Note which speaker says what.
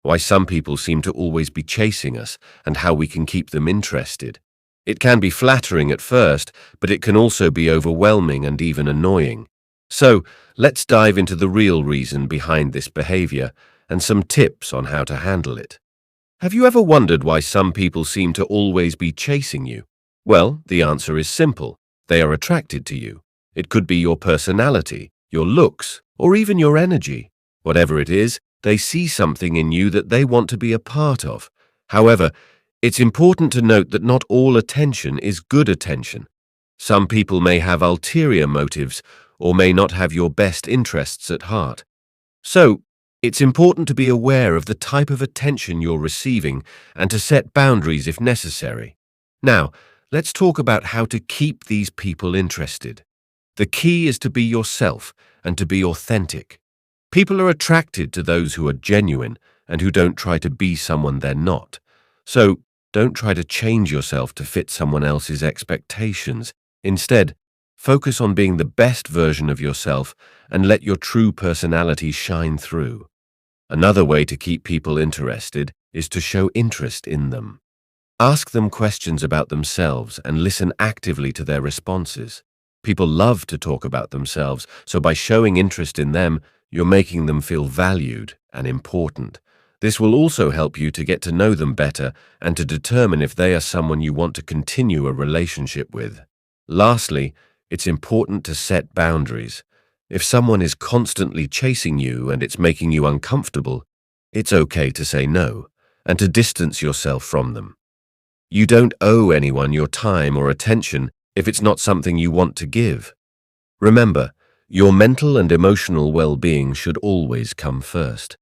Speaker 1: why some people seem to always be chasing us, and how we can keep them interested. It can be flattering at first, but it can also be overwhelming and even annoying. So, let's dive into the real reason behind this behavior and some tips on how to handle it. Have you ever wondered why some people seem to always be chasing you? Well, the answer is simple. They are attracted to you. It could be your personality, your looks, or even your energy. Whatever it is, they see something in you that they want to be a part of. However, it's important to note that not all attention is good attention. Some people may have ulterior motives or may not have your best interests at heart. So, it's important to be aware of the type of attention you're receiving and to set boundaries if necessary. Now, let's talk about how to keep these people interested. The key is to be yourself and to be authentic. People are attracted to those who are genuine and who don't try to be someone they're not. So, don't try to change yourself to fit someone else's expectations. Instead, focus on being the best version of yourself and let your true personality shine through. Another way to keep people interested is to show interest in them. Ask them questions about themselves and listen actively to their responses. People love to talk about themselves, so by showing interest in them, you're making them feel valued and important. This will also help you to get to know them better and to determine if they are someone you want to continue a relationship with. Lastly, it's important to set boundaries. If someone is constantly chasing you and it's making you uncomfortable, it's okay to say no and to distance yourself from them. You don't owe anyone your time or attention if it's not something you want to give. Remember, your mental and emotional well-being should always come first.